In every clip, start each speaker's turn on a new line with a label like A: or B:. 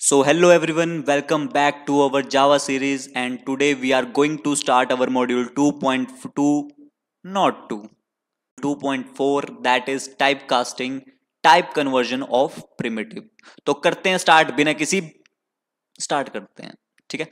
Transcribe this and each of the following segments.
A: So hello everyone, welcome back to our Java series, and today we are going to start our module 2.2, not 2, 2.4, that is typecasting, type conversion of primitive. तो करते हैं start, बिना किसी start करते हैं। ठीक है,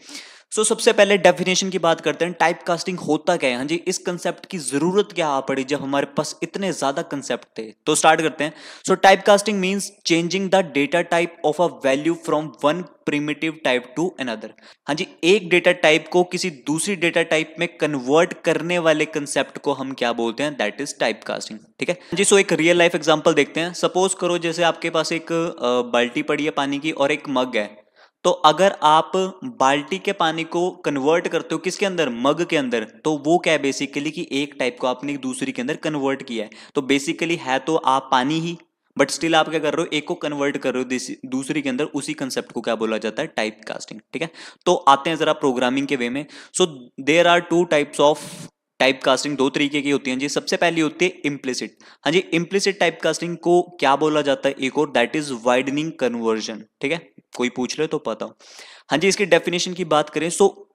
A: सबसे पहले डेफिनेशन की बात करते हैं। टाइप कास्टिंग होता क्या है? हाँ जी, इस कंसेप्ट की जरूरत क्या आ पड़ी जब हमारे पास इतने ज्यादा कंसेप्ट थे? तो स्टार्ट करते हैं। Type casting means changing the data type of a value from one primitive type two another. हाँ जी, एक डेटा टाइप को किसी दूसरी डेटा टाइप में कन्वर्ट करने वाले कंसेप्ट को हम क्या बोलते हैं? That is type casting. ठीक है जी। एक रियल लाइफ एग्जांपल देखते हैं। सपोज करो जैसे आपके पास एक बाल्टी पड़ी है पानी की और एक मग है। तो अगर आप बाल्टी के पानी को कन्वर्ट करते हो किसके अंदर? मग के अंदर। तो वो क्या है बेसिकली कि एक टाइप को आपने दूसरी के अंदर कन्वर्ट किया है। तो बेसिकली है तो आप पानी ही, बट स्टिल आप क्या कर रहे हो? एक को कन्वर्ट कर रहे हो दूसरी के अंदर। उसी कंसेप्ट को क्या बोला जाता है? Type casting. ठीक है, तो आते हैं जरा प्रोग्रामिंग के वे में। There are two types of type casting. दो तरीके की होती है जी। सबसे पहली होती है इम्प्लिसिट। हाँ जी, इम्प्लिसिट टाइप कास्टिंग को क्या बोला जाता है? एक और, दैट इज वाइडनिंग कन्वर्जन। ठीक है, कोई पूछ ले तो पता हो। हाँ जी, इसकी डेफिनेशन की बात करें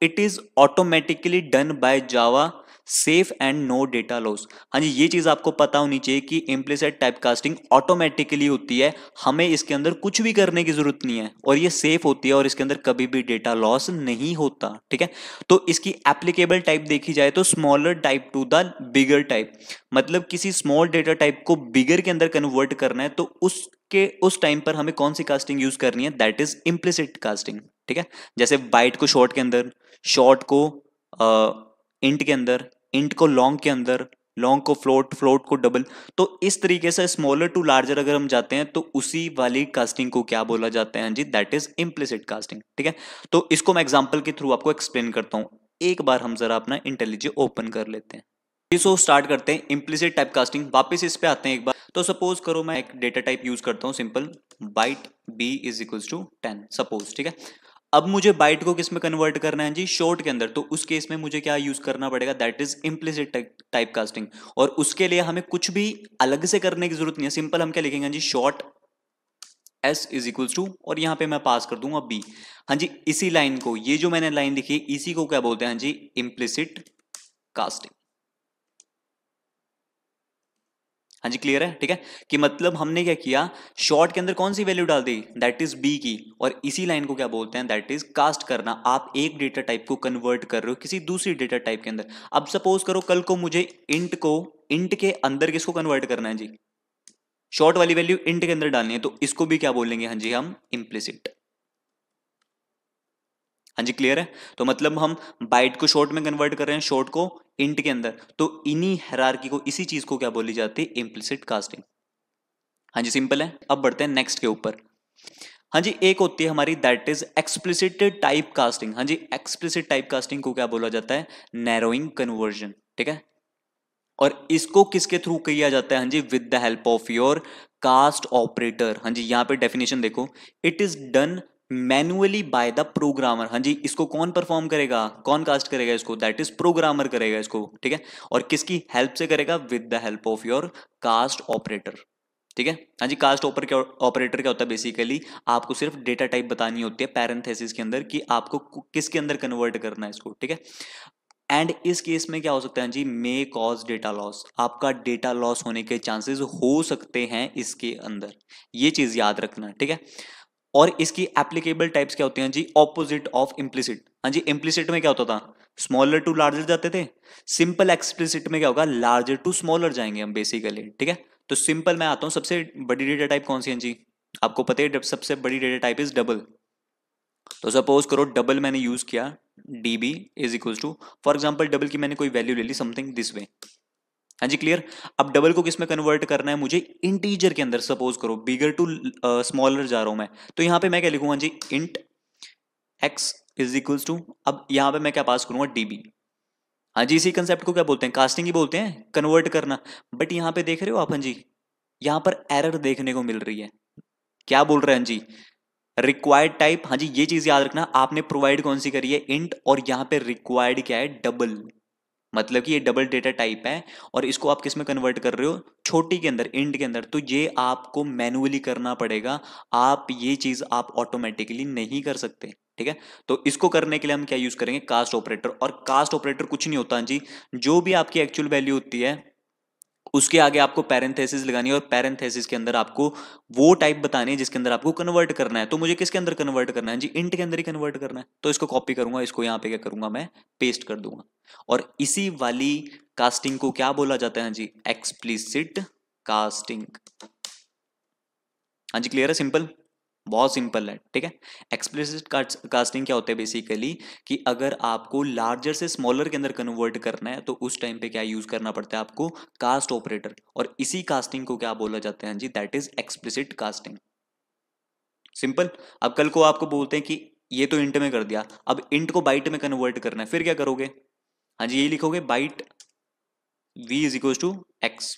A: it is automatically done by Java, safe and no data loss. हाँ जी, ये चीज आपको पता होनी चाहिए कि इम्प्लिसिट टाइप कास्टिंग ऑटोमेटिकली होती है, हमें इसके अंदर कुछ भी करने की जरूरत नहीं है, और ये सेफ होती है और इसके अंदर कभी भी डेटा लॉस नहीं होता। ठीक है, तो इसकी एप्लीकेबल टाइप देखी जाए तो smaller type two the bigger type. मतलब किसी स्मॉल डेटा टाइप को बिगर के अंदर कन्वर्ट करना है तो उस टाइम पर हमें कौन सी कास्टिंग यूज करनी है? That is implicit casting. ठीक है, जैसे बाइट को शॉर्ट के अंदर, शॉर्ट को इंट के अंदर, इंट को लॉन्ग के अंदर, लॉन्ग को फ्लोट, फ्लोट को डबल। तो इस तरीके से स्मॉलर टू लार्जर अगर हम जाते हैं तो उसी वाली कास्टिंग को क्या बोला जाता है? जी, दैट इज इम्प्लिसिट कास्टिंग। ठीक है, तो इसको मैं एग्जांपल के थ्रू आपको एक्सप्लेन करता हूं। एक बार हम जरा अपना इंटेलिजे ओपन कर लेते हैं। स्टार्ट करते हैं इम्प्लिसिट टाइप कास्टिंग। वापस इस पे आते हैं एक बार। तो सपोज करो मैं एक डेटा टाइप यूज करता हूं simple, byte B is equals to 10 suppose. ठीक है, अब मुझे बाइट को किस में कन्वर्ट करना है जी? शॉर्ट के अंदर। तो उस केस में मुझे क्या यूज करना पड़ेगा? That is implicit type casting. और उसके लिए हमें कुछ भी अलग से करने की जरूरत नहीं है। सिंपल हम क्या लिखेंगे जी? Short s is equals to, और यहां पे मैं पास कर दूंगा बी। हाँ जी, इसी लाइन को, ये जो मैंने लाइन लिखी है इसी को क्या बोलते हैं? हाँ जी, इम्प्लिसिट कास्टिंग। हाँ जी, क्लियर है? ठीक है, कि मतलब हमने क्या किया, शॉर्ट के अंदर कौन सी वैल्यू डाल दी? दैट इज बी की, और इसी लाइन को क्या बोलते हैं? दैट इज कास्ट करना। आप एक डेटा टाइप को कन्वर्ट कर रहे हो किसी दूसरी डेटा टाइप के अंदर। अब सपोज करो कल को मुझे इंट के अंदर किसको कन्वर्ट करना है जी? शॉर्ट वाली वैल्यू इंट के अंदर डालनी है, तो इसको भी क्या बोलेंगे? हाँ जी, हम इम्प्लिसिट। हाँ जी, क्लियर है? तो मतलब हम बाइट को शॉर्ट में कन्वर्ट कर रहे हैं, शॉर्ट को इंट के अंदर। तो इन्हीं हायरार्की को, इसी चीज को क्या बोली जाती है? Implicit casting. हाँ जी, सिंपल है। अब बढ़ते हैं नेक्स्ट के ऊपर। हाँ जी, एक होती है हमारी that is explicit type casting. हाँ जी, एक्सप्लिसिट टाइप कास्टिंग को क्या बोला जाता है? Narrowing conversion. ठीक है, और इसको किसके थ्रू किया जाता है? हाँ जी, with the help of your cast operator. हाँ जी, यहां पे डेफिनेशन देखो, it is done manually by the programmer. हाँ जी, इसको कौन परफॉर्म करेगा? कौन कास्ट करेगा इसको? दैट इज प्रोग्रामर करेगा इसको। ठीक है, और किसकी हेल्प से करेगा? With the help of your cast operator. ठीक है, हाँ जी, कास्ट ऑपरेटर क्या होता है? बेसिकली आपको सिर्फ डेटा टाइप बतानी होती है पैरेंथेसिस के अंदर कि आपको किसके अंदर कन्वर्ट करना है इसको। ठीक है, एंड इस केस में क्या हो सकता है जी? May cause data loss. आपका डेटा लॉस होने के चांसेस हो सकते हैं इसके अंदर, ये चीज याद रखना। ठीक है, और इसकी एप्लीकेबल टाइप्स क्या होती हैं जी? Opposite of implicit. हाँ जी, इम्प्लिसिट में क्या होता था? स्मॉलर टू लार्जर जाते थे। सिंपल एक्सप्लिसिट में क्या होगा? लार्जर टू स्मॉलर जाएंगे हम बेसिकली। ठीक है, तो सिंपल मैं आता हूं, सबसे बड़ी डेटा टाइप कौन सी है जी? आपको पता है सबसे बड़ी डेटा टाइप इज डबल। तो सपोज करो डबल मैंने यूज किया, DB is equals to, for example double की मैंने कोई वैल्यू ले ली समथिंग दिस वे। हाँ जी, क्लियर? अब डबल को किस में कन्वर्ट करना है मुझे? इंटीजर के अंदर। सपोज करो बिगर टू स्मॉलर जा रहा हूं मैं, तो यहां पे मैं क्या लिखूंगा जी? Int x is equals to, अब यहां पे मैं क्या पास करूंगा? डीबी। हाँ जी, इसी कंसेप्ट को क्या बोलते हैं? कास्टिंग ही बोलते हैं, कन्वर्ट करना। बट यहां पे देख रहे हो आप, हाँ जी, यहां पर एरर देखने को मिल रही है। क्या बोल रहे हैं जी? Required type. हाँ जी, ये चीज याद रखना, आपने प्रोवाइड कौन सी करी है? इंट, और यहां पे रिक्वायर्ड क्या है? डबल। मतलब कि ये डबल डेटा टाइप है और इसको आप किस में कन्वर्ट कर रहे हो, छोटी के अंदर, इंट के अंदर, तो ये आपको मैनुअली करना पड़ेगा। आप ये चीज आप ऑटोमेटिकली नहीं कर सकते, ठीक है। तो इसको करने के लिए हम क्या यूज करेंगे, कास्ट ऑपरेटर। और कास्ट ऑपरेटर कुछ नहीं होता जी, जो भी आपकी एक्चुअल वैल्यू होती है उसके आगे आपको पैरेंथेसिस लगानी है और पैरेंथेसिस के अंदर आपको वो टाइप बतानी है जिसके अंदर आपको कन्वर्ट करना है। तो मुझे किसके अंदर कन्वर्ट करना है जी, इंट के अंदर ही कन्वर्ट करना है। तो इसको कॉपी करूंगा, इसको यहां पे क्या करूंगा, मैं पेस्ट कर दूंगा। और इसी वाली कास्टिंग को क्या बोला जाता है जी, एक्सप्लिसिट कास्टिंग। हाँ जी, क्लियर है, सिंपल, बहुत सिंपल है, ठीक है। एक्सप्लिसिट कास्टिंग क्या होता है बेसिकली, कि अगर आपको लार्जर से स्मॉलर के अंदर कन्वर्ट करना है तो उस टाइम पे क्या यूज करना पड़ता है आपको, कास्ट ऑपरेटर। और इसी कास्टिंग को क्या बोला जाता है जी, that is explicit casting. Simple. अब कल को आपको बोलते हैं कि ये तो इंट में कर दिया, अब इंट को बाइट में कन्वर्ट करना है, फिर क्या करोगे, हाँ जी, यही लिखोगे, byte v is equal to X.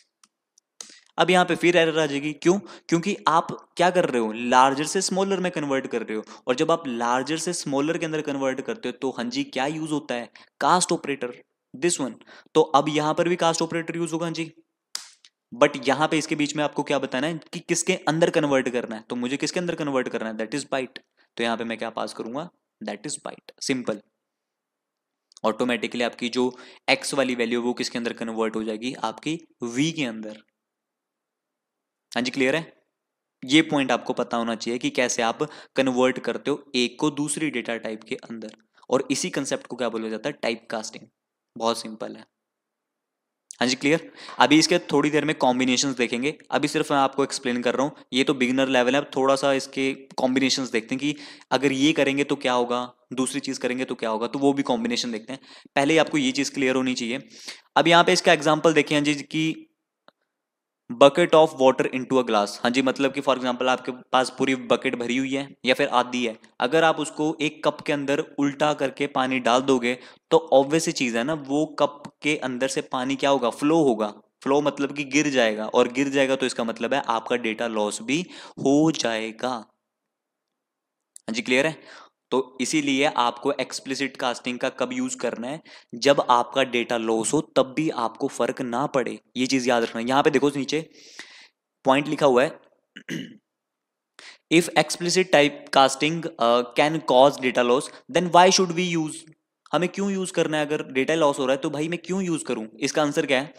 A: अब यहां पे फिर एरर आ जाएगी, क्यों, क्योंकि आप क्या कर रहे हो, लार्जर से स्मॉलर में कन्वर्ट कर रहे हो। और जब आप लार्जर से स्मॉलर के अंदर कन्वर्ट करते हो तो हाँ जी क्या यूज होता है, कास्ट ऑपरेटर, दिस वन। तो अब यहां पर भी कास्ट ऑपरेटर यूज होगा हाँ जी। बट यहां पे इसके बीच में आपको क्या बताना है कि किसके अंदर कन्वर्ट करना है, तो मुझे किसके अंदर कन्वर्ट करना है, दैट इज बाइट। तो यहां पे मैं क्या पास करूंगा, that is byte, simple. Automatically आपकी जो एक्स वाली वैल्यू वो किसके अंदर कन्वर्ट हो जाएगी, आपकी वी के अंदर। हाँ जी, क्लियर है। ये पॉइंट आपको पता होना चाहिए कि कैसे आप कन्वर्ट करते हो एक को दूसरी डेटा टाइप के अंदर। और इसी कंसेप्ट को क्या बोला जाता है, टाइप कास्टिंग। बहुत सिंपल है। हाँ जी, क्लियर। अभी इसके थोड़ी देर में कॉम्बिनेशंस देखेंगे, अभी सिर्फ मैं आपको एक्सप्लेन कर रहा हूँ, ये तो बिगिनर लेवल है। अब थोड़ा सा इसके कॉम्बिनेशंस देखते हैं कि अगर ये करेंगे तो क्या होगा, दूसरी चीज करेंगे तो क्या होगा, तो वो भी कॉम्बिनेशन देखते हैं। पहले ही आपको ये चीज क्लियर होनी चाहिए। अब यहाँ पे इसका एग्जाम्पल देखिए हाँ जी, कि bucket of water into a glass. हाँ जी, मतलब कि फॉर एग्जांपल आपके पास पूरी बकेट भरी हुई है या फिर आधी है, अगर आप उसको एक कप के अंदर उल्टा करके पानी डाल दोगे तो ऑब्वियस सी चीज है ना, वो कप के अंदर से पानी क्या होगा, फ्लो होगा। फ्लो मतलब कि गिर जाएगा, और गिर जाएगा तो इसका मतलब है आपका डेटा लॉस भी हो जाएगा। हाँ जी, क्लियर है। तो इसीलिए आपको एक्सप्लिसिट कास्टिंग का कब यूज करना है, जब आपका डेटा लॉस हो, तब भी आपको फर्क ना पड़े, ये चीज याद रखना। यहां पे देखो नीचे पॉइंट लिखा हुआ है, if explicit type casting can cause data loss then why should we use. हमें क्यों यूज करना है, अगर डेटा लॉस हो रहा है तो भाई मैं क्यों यूज करूं। इसका आंसर क्या है,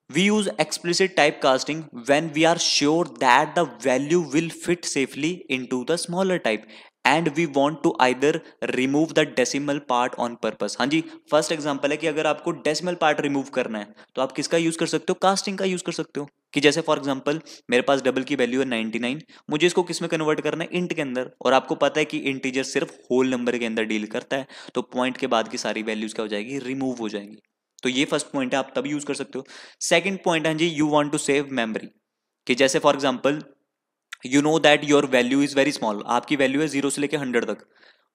A: we use explicit typecasting when we are sure that the value will fit safely into the smaller type and we want to either remove the decimal part on purpose। हाँ जी, first example है कि अगर आपको decimal part remove करना है तो आप किसका यूज कर सकते हो, कास्टिंग का यूज कर सकते हो। कि जैसे फॉर एग्जांपल मेरे पास डबल की वैल्यू है 99, मुझे इसको किस में कन्वर्ट करना है, इंट के अंदर। और आपको पता है कि इंटीजर सिर्फ होल नंबर के अंदर डील करता है, तो पॉइंट के बाद की सारी वैल्यूज क्या हो जाएगी, रिमूव हो जाएंगी। तो ये फर्स्ट पॉइंट है, आप तब यूज कर सकते हो। सेकंड पॉइंट है जी, you want to save memory. कि जैसे for example you know that your value is very small, आपकी वैल्यू है 0 से लेकर 100 तक,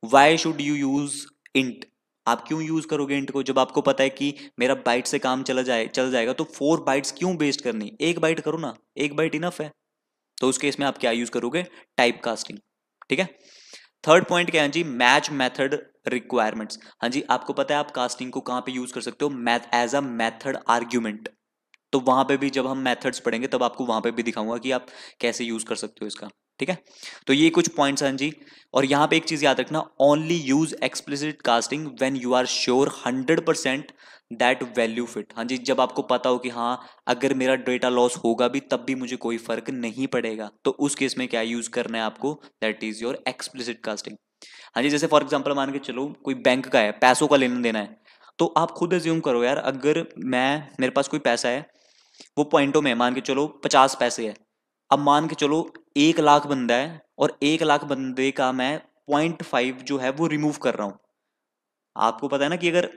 A: why should you use int. आप क्यों यूज करोगे इंट को, जब आपको पता है कि मेरा बाइट से काम चल जाएगा, तो 4 बाइट्स क्यों वेस्ट करनी, एक बाइट करो ना, एक बाइट इनफ है। तो उस केस में आप क्या यूज करोगे, टाइप कास्टिंग, ठीक है। थर्ड पॉइंट क्या है जी, मैच मेथड रिक्वायरमेंट्स। हाँ जी, आपको पता है आप कास्टिंग को कहां पे यूज कर सकते हो, math as a method argument. तो वहां पे भी जब हम मेथड्स पढ़ेंगे तब आपको वहां पे भी दिखाऊंगा कि आप कैसे यूज कर सकते हो इसका, ठीक है। तो ये कुछ पॉइंट्स हैं जी। और यहां पे एक चीज याद रखना, only use explicit casting when you are sure 100% that value fit. हाँ जी, जब आपको पता हो कि हाँ अगर मेरा डेटा लॉस होगा भी तब भी मुझे कोई फर्क नहीं पड़ेगा, तो उस केस में क्या यूज करना है आपको, that is your explicit casting. हाँ जी, जैसे फॉर एग्जाम्पल मान के चलो कोई बैंक का है, पैसों का लेना देना है, तो आप खुद एज्यूम करो यार, अगर मेरे पास कोई पैसा है, वो पॉइंटों में मान के चलो 50 पैसे है। अब मान के चलो 1 लाख बंदा है और 1 लाख बंदे का मैं 0.5 जो है वो रिमूव कर रहा हूं। आपको पता है ना कि अगर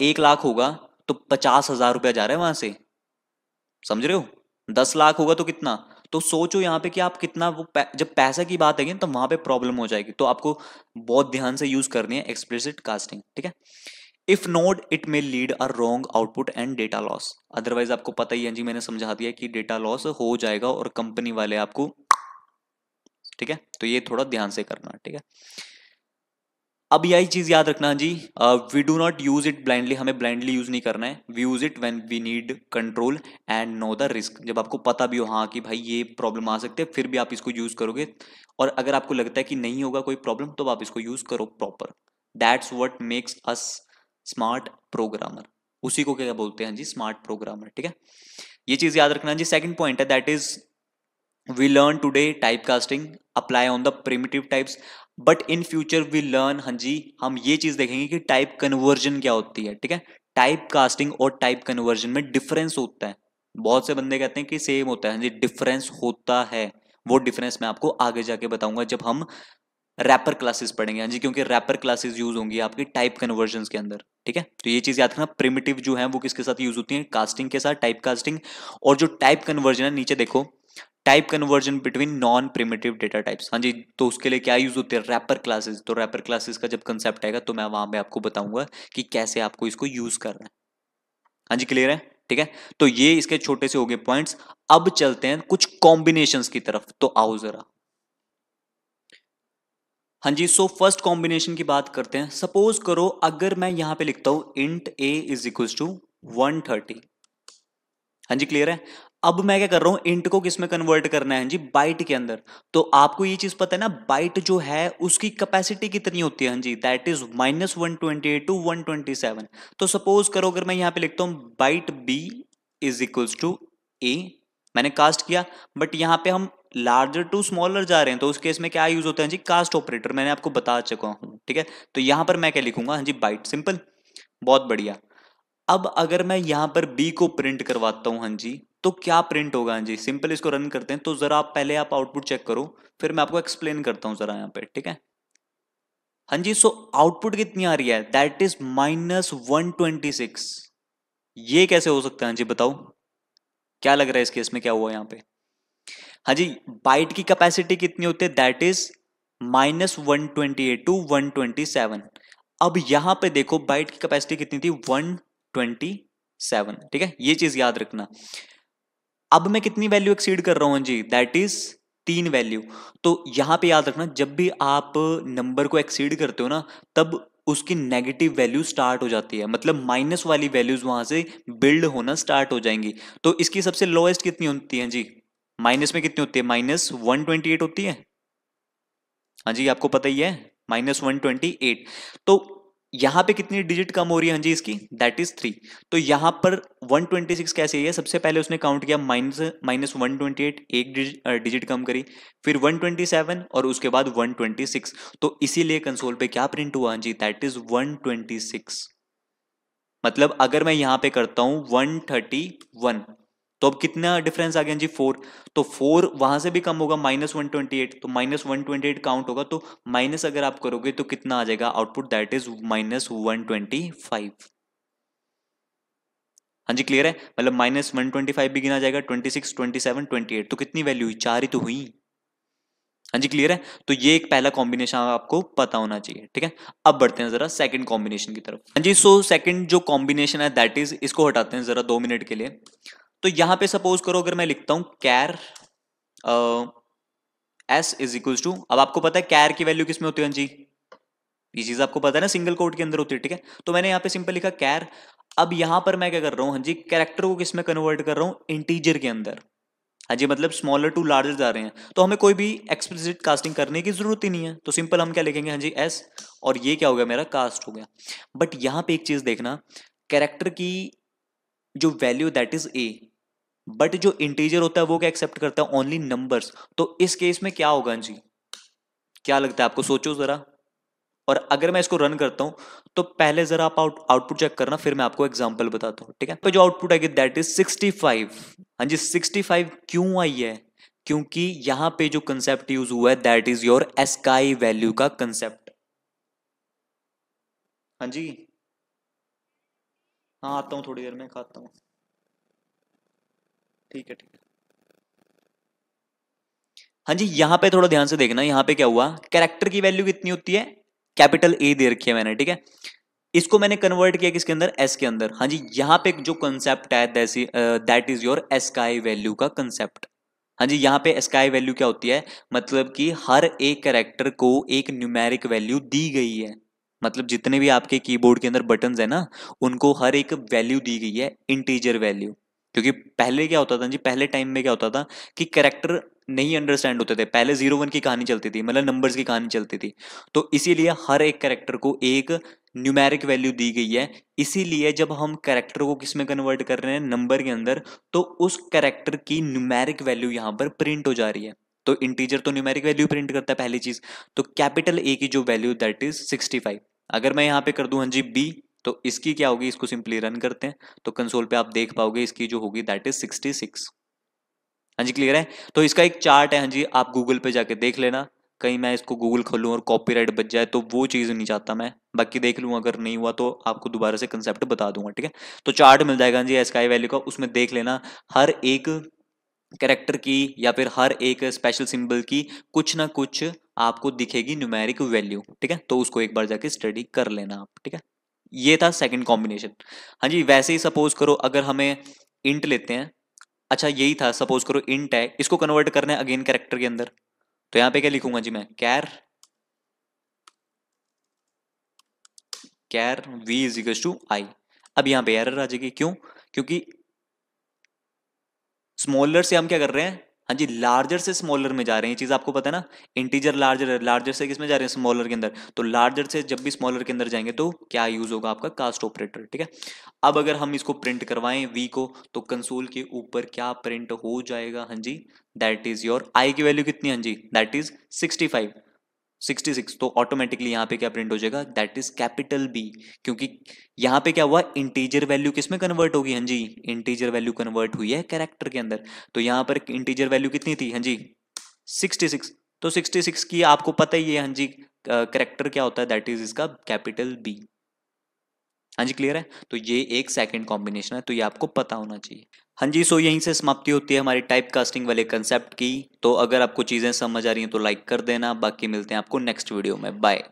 A: 1 लाख होगा तो 50,000 रुपया जा रहा है वहां से, समझ रहे हो। 10 लाख होगा तो कितना, तो सोचो यहाँ पे कि आप कितना वो जब पैसे की बात है तो वहां पे प्रॉब्लम हो जाएगी। तो आपको बहुत ध्यान से यूज करनी है एक्सप्लिसिट कास्टिंग, ठीक है। If not it may lead a wrong output and data loss. Otherwise आपको पता ही है जी, मैंने समझा दिया कि डेटा लॉस हो जाएगा और कंपनी वाले आपको, ठीक है। तो ये थोड़ा ध्यान से करना, ठीक है। अब यही चीज याद रखना जी, we do not use it blindly, हमें ब्लाइंडली यूज नहीं करना है। We use it when we need control and know the risk, जब आपको पता भी हो हाँ कि भाई ये प्रॉब्लम आ सकते हैं, फिर भी आप इसको यूज करोगे। और अगर आपको लगता है कि नहीं होगा कोई प्रॉब्लम, तो आप इसको यूज करो proper. That's what makes us smart programmer. उसी को क्या बोलते हैं जी, स्मार्ट प्रोग्रामर। ठीक है, ये चीज याद रखना जी। सेकंड पॉइंट है that is we learn today typecasting apply on the primitive types, but in future we learn, हाँ जी, हम ये चीज देखेंगे कि टाइप कन्वर्जन क्या होती है। ठीक है, टाइप कास्टिंग और टाइप कन्वर्जन में डिफरेंस होता है। बहुत से बंदे कहते हैं कि सेम होता है, हाँ जी, डिफरेंस होता है। वो डिफरेंस मैं आपको आगे जाके बताऊंगा जब हम रैपर क्लासेस पढ़ेंगे, हाँ जी, क्योंकि रैपर क्लासेस यूज होंगी आपकी टाइप कन्वर्जन के अंदर। ठीक है, तो ये चीज याद रखना, प्रिमिटिव जो है वो किसके साथ यूज होती है, कास्टिंग के साथ, टाइप कास्टिंग। और जो टाइप कन्वर्जन है, नीचे देखो, type conversion between non primitive data types, हाँ जी, तो उसके लिए क्या यूज होती है, रैपर क्लासेस। तो रैपर क्लासेस का जब कंसेप्ट आएगा तो मैं वहां पे आपको बताऊंगा कि कैसे आपको इसको यूज करना है। हाँ जी, क्लियर है। ठीक है, तो ये इसके छोटे से हो गए पॉइंट्स। अब चलते हैं कुछ कॉम्बिनेशंस की तरफ, तो आओ जरा। हाँ जी, सो फर्स्ट कॉम्बिनेशन की बात करते हैं। सपोज करो अगर मैं यहां पे लिखता हूं int A is equal to 130। हाँ जी, क्लियर है। अब मैं क्या कर रहा हूं, इंट को किस में कन्वर्ट करना है जी, बाइट के अंदर। तो आपको ये चीज पता है ना, बाइट जो है उसकी कैपेसिटी कितनी होती है, हाँ जी, दैट इज -128 टू 127। तो सपोज करो अगर मैं यहां पे लिखता हूं byte B is equals to a, मैंने कास्ट किया, बट यहां पे हम लार्जर टू स्मॉलर जा रहे हैं, तो उस केस में क्या यूज होता है जी, कास्ट ऑपरेटर, मैंने आपको बता चुका हूं। ठीक है, तो यहां पर मैं क्या लिखूंगा, हाँ जी, बाइट, सिंपल, बहुत बढ़िया। अब अगर मैं यहां पर बी को प्रिंट करवाता हूं, हाँ जी, तो क्या प्रिंट होगा, हाँ जी, सिंपल, इसको रन करते हैं। तो जरा आप पहले आप आउटपुट चेक करो, फिर मैं आपको एक्सप्लेन करता हूं जरा यहां पे। ठीक है, हाँ जी, सो आउटपुट कितनी आ रही है, दैट इज -126। ये कैसे हो सकता है, हाँ जी, बताओ, क्या लग रहा है इस केस में क्या हुआ यहाँ पे। हाँ जी, बाइट की कैपेसिटी कितनी होती है, दैट इज -128 टू 127। अब यहां पे देखो बाइट की कैपेसिटी कितनी थी, 127। ठीक है, ये चीज याद रखना। अब मैं कितनी वैल्यू एक्सीड कर रहा हूं जी, दैट इज 3 वैल्यू। तो यहां पे याद रखना, जब भी आप नंबर को एक्सीड करते हो ना, तब उसकी नेगेटिव वैल्यू स्टार्ट हो जाती है, मतलब माइनस वाली वैल्यूज वहां से बिल्ड होना स्टार्ट हो जाएंगी। तो इसकी सबसे लोएस्ट कितनी होती है जी, माइनस में कितनी होती है, -128 होती है। हाँ जी, आपको पता ही है, -128। तो यहां पे कितनी डिजिट कम हो रही है, हाँ जी, इसकी, दैट इज 3। तो यहां पर 126 कैसे है, सबसे पहले उसने काउंट किया -128, एक डिजिट कम करी, फिर 127 और उसके बाद 126। तो इसीलिए कंसोल पे क्या प्रिंट हुआ, हाँ जी, दैट इज 126। मतलब अगर मैं यहां पे करता हूं 131, तो अब कितना डिफरेंस आ गया जी, 4। तो 4 वहां से भी कम होगा, -128, तो -128 काउंट होगा, तो माइनस अगर आप करोगे तो कितना आ जाएगा आउटपुट, दैट इज -125। हाँ जी, क्लियर है, मतलब -125 भी गिना जाएगा, 26, 27, 28, तो कितनी वैल्यू हुई, 4 ही तो हुई। हाँ जी, क्लियर है। तो ये एक पहला कॉम्बिनेशन आपको पता होना चाहिए। ठीक है, अब बढ़ते हैं जरा सेकंड कॉम्बिनेशन की तरफ। हाँ जी, सो सेकंड जो कॉम्बिनेशन है दैट इज, इसको हटाते हैं जरा 2 मिनट के लिए। तो यहां पे सपोज करो अगर मैं लिखता हूं कैर एस इज इक्वल टू, अब आपको पता है कैर की वैल्यू किसमें होती है, हाँ जी, ये चीज आपको पता है ना, सिंगल कोट के अंदर होती है। ठीक है, तो मैंने यहाँ पे सिंपल लिखा कैर। अब यहां पर मैं क्या कर रहा हूं, हाँ जी, कैरेक्टर को किस में कन्वर्ट कर रहा हूं, इंटीजर के अंदर। हाँ जी, मतलब स्मॉलर टू लार्जर जा रहे हैं, तो हमें कोई भी एक्सप्लिसिट कास्टिंग करने की जरूरत ही नहीं है। तो सिंपल हम क्या लिखेंगे, हाँ जी, एस, और ये क्या हो गया, मेरा कास्ट हो गया। बट यहां पे एक चीज देखना, कैरेक्टर की जो value that is a, but जो इंटीजर होता है वो क्या एक्सेप्ट करता है, ओनली नंबर्स। तो इस केस में क्या होगा जी, क्या लगता है आपको, सोचो जरा। और अगर मैं इसको रन करता हूं, तो पहले जरा आप आउटपुट चेक करना, फिर मैं आपको एग्जांपल बताता हूं। ठीक है, तो जो आउटपुट आएगी दैट इज 65। हाँ जी, 65 क्यों आई है, क्योंकि यहां पे जो कंसेप्ट यूज हुआ है that is your ASCII value का कंसेप्ट। हाँ जी, हाँ, आता हूं, थोड़ी देर में खाता हूं। ठीक है, ठीक है। हाँ जी, यहां पे थोड़ा ध्यान से देखना, यहां पे क्या हुआ, कैरेक्टर की वैल्यू कितनी होती है, कैपिटल ए दे रखी है मैंने। ठीक है, इसको मैंने कन्वर्ट किया किसके अंदर, एस के अंदर। हाँ जी, यहां पे जो कंसेप्ट है that is your ASCII value का कंसेप्ट। हाँ जी, यहाँ पे स्काई वैल्यू क्या होती है, मतलब कि हर एक कैरेक्टर को एक न्यूमेरिक वैल्यू दी गई है। मतलब जितने भी आपके कीबोर्ड के अंदर बटन्स है ना, उनको हर एक वैल्यू दी गई है, इंटीजर वैल्यू। क्योंकि पहले क्या होता था जी, पहले टाइम में क्या होता था कि कैरेक्टर नहीं अंडरस्टैंड होते थे, पहले 0 1 की कहानी चलती थी, मतलब नंबर्स की कहानी चलती थी। तो इसीलिए हर एक कैरेक्टर को एक न्यूमेरिक वैल्यू दी गई है। इसीलिए जब हम कैरेक्टर को किस में कन्वर्ट कर रहे हैं, नंबर के अंदर, तो उस कैरेक्टर की न्यूमेरिक वैल्यू यहां पर प्रिंट हो जा रही है। तो इंटीजर तो न्यूमेरिक वैल्यू प्रिंट करता है पहली चीज। तो कैपिटल ए की जो वैल्यू दैट इज 65। अगर मैं यहाँ पे कर दूं हाँ जी बी, तो इसकी क्या होगी, इसको सिंपली रन करते हैं तो कंसोल पे आप देख पाओगे इसकी जो होगी दैट इज 66। हाँ जी क्लियर है। तो इसका एक चार्ट है हाँ जी, आप गूगल पे जाके देख लेना। कहीं मैं इसको गूगल खोलूं और कॉपीराइट बच जाए तो वो चीज़ नहीं चाहता मैं, बाकी देख लूँ, अगर नहीं हुआ तो आपको दोबारा से कंसेप्ट बता दूंगा, ठीक है। तो चार्ट मिल जाएगा हाँ जी एसकाई वैल्यू का, उसमें देख लेना हर एक कैरेक्टर की या फिर हर एक स्पेशल सिंबल की कुछ ना कुछ आपको दिखेगी न्यूमेरिक वैल्यू, ठीक है। तो उसको एक बार जाके स्टडी कर लेना आप, ठीक है। ये था सेकंड कॉम्बिनेशन। हाँ जी, वैसे ही सपोज करो अगर हमें इंट लेते हैं, अच्छा यही था, सपोज करो इंट है, इसको कन्वर्ट करना है अगेन कैरेक्टर के अंदर। तो यहां पे क्या लिखूंगा जी मैं, कैर कैर वी इज इक्वल टू आई। अब यहां पे एरर आ जाएगी, क्यों? क्योंकि स्मॉलर से हम क्या कर रहे हैं, हाँ जी लार्जर से स्मॉलर में जा रहे हैं, ये चीज आपको पता है ना। इंटीजर लार्जर है, लार्जर से किस में जा रहे हैं, स्मॉलर के अंदर। तो लार्जर से जब भी स्मॉलर के अंदर जाएंगे तो क्या यूज होगा आपका, कास्ट ऑपरेटर, ठीक है। अब अगर हम इसको प्रिंट करवाएं वी को, तो कंसोल के ऊपर क्या प्रिंट हो जाएगा, हाँ जी दैट इज योर आई की वैल्यू कितनी, हाँ जी दैट इज 65, 66। तो ऑटोमेटिकली यहाँ पे क्या प्रिंट हो जाएगा, दैट इज कैपिटल बी। क्योंकि यहाँ पे क्या हुआ, इंटीजर वैल्यू किस में कन्वर्ट होगी, हाँ जी इंटीजर वैल्यू कन्वर्ट हुई है कैरेक्टर के अंदर। तो यहाँ पर इंटीजर वैल्यू कितनी थी, हाँ जी 66। तो 66 की आपको पता ही है हाँ जी, कैरेक्टर क्या होता है, दैट इज इसका कैपिटल बी। हाँ जी क्लियर है। तो ये एक सेकंड कॉम्बिनेशन है, तो ये आपको पता होना चाहिए। हाँ जी, सो यहीं से समाप्ति होती है हमारी टाइप कास्टिंग वाले कंसेप्ट की। तो अगर आपको चीज़ें समझ आ रही हैं तो लाइक कर देना, बाकी मिलते हैं आपको नेक्स्ट वीडियो में, बाय।